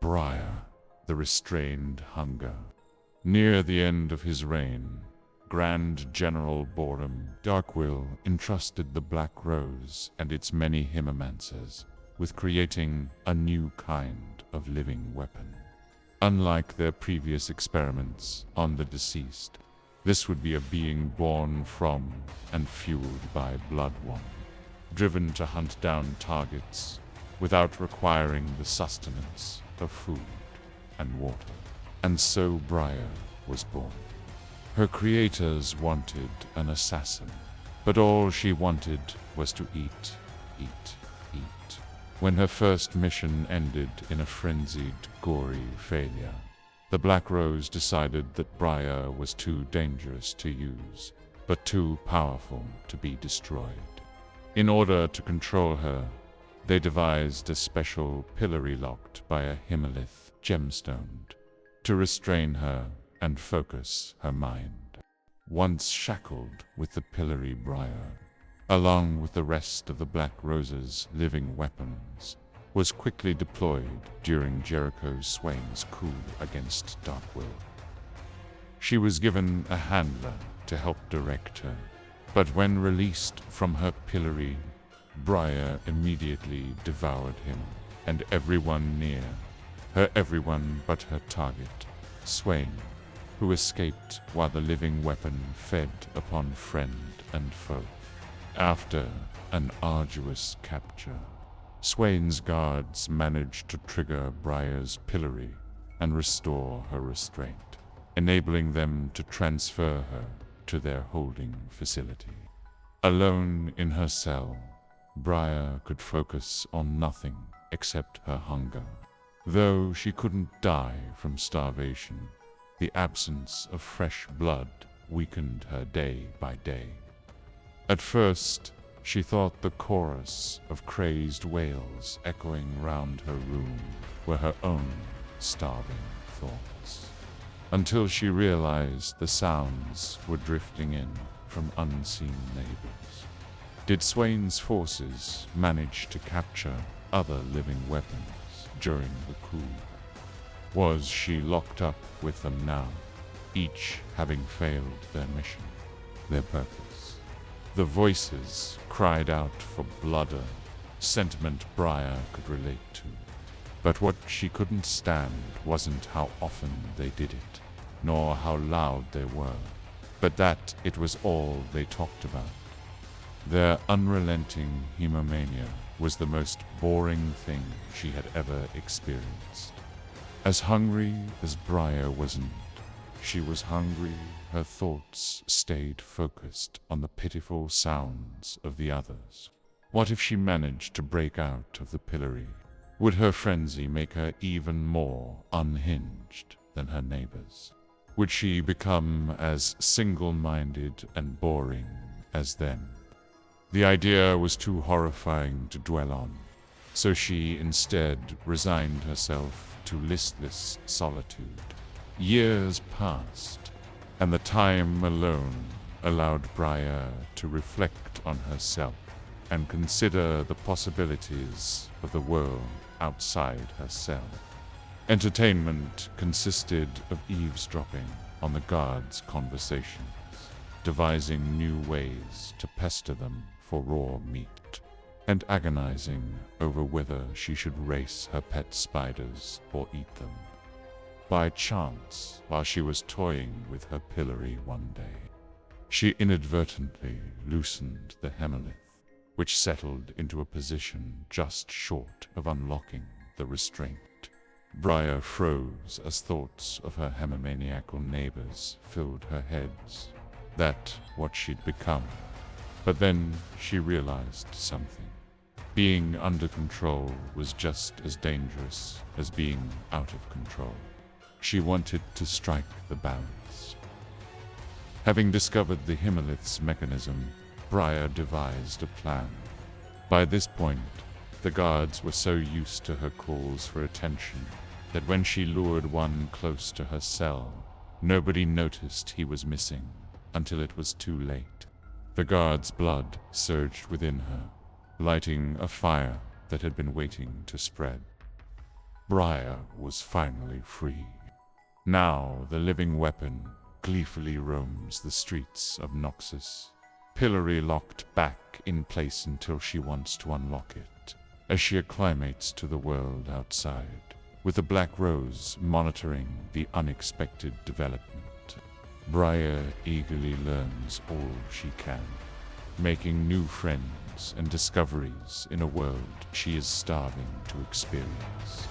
Briar the Restrained hunger. Near the end of his reign, Grand General Borum Darkwill entrusted the Black Rose and its many hemamancers with creating a new kind of living weapon. Unlike their previous experiments on the deceased, this would be a being born from and fueled by blood want, driven to hunt down targets without requiring the sustenance of food and water. And so Brier was born. Her creators wanted an assassin, but all she wanted was to eat, eat, eat. When her first mission ended in a frenzied, gory failure, the Black Rose decided that Briar was too dangerous to use, but too powerful to be destroyed. In order to control her, they devised a special pillory locked by a Himmelith gemstone to restrain her and focus her mind. Once shackled with the pillory, Briar, along with the rest of the Black Rose's living weapons, was quickly deployed during Jericho Swain's coup against Darkwill. She was given a handler to help direct her, but when released from her pillory, Briar immediately devoured him and everyone near her, everyone but her target, Swain, who escaped while the living weapon fed upon friend and foe. After an arduous capture, Swain's guards managed to trigger Briar's pillory and restore her restraint, enabling them to transfer her to their holding facility. Alone in her cell, Briar could focus on nothing except her hunger. Though she couldn't die from starvation, the absence of fresh blood weakened her day by day. At first, she thought the chorus of crazed wails echoing round her room were her own starving thoughts, until she realized the sounds were drifting in from unseen neighbors. Did Swain's forces manage to capture other living weapons during the coup? Was she locked up with them now, each having failed their mission, their purpose? The voices cried out for blood, a sentiment Briar could relate to. But what she couldn't stand wasn't how often they did it, nor how loud they were, but that it was all they talked about. Their unrelenting hemomania was the most boring thing she had ever experienced. As hungry as Briar wasn't, she was hungry. Her thoughts stayed focused on the pitiful sounds of the others. What if she managed to break out of the pillory? Would her frenzy make her even more unhinged than her neighbors? Would she become as single-minded and boring as them? The idea was too horrifying to dwell on, so she instead resigned herself to listless solitude. Years passed, and the time alone allowed Briar to reflect on herself and consider the possibilities of the world outside her cell. Entertainment consisted of eavesdropping on the guards' conversations, devising new ways to pester them for raw meat, and agonizing over whether she should race her pet spiders or eat them. By chance, while she was toying with her pillory one day, she inadvertently loosened the Hemmelith, which settled into a position just short of unlocking the restraint. Briar froze as thoughts of her hemomaniacal neighbors filled her heads. That what she'd become. But then she realized something. Being under control was just as dangerous as being out of control. She wanted to strike the balance. Having discovered the Himmelith's mechanism, Briar devised a plan. By this point, the guards were so used to her calls for attention that when she lured one close to her cell, nobody noticed he was missing until it was too late. The guard's blood surged within her, lighting a fire that had been waiting to spread. Brier was finally free. Now the living weapon gleefully roams the streets of Noxus, pillory locked back in place until she wants to unlock it, as she acclimates to the world outside, with the Black Rose monitoring the unexpected development. Brier eagerly learns all she can, making new friends and discoveries in a world she is starving to experience.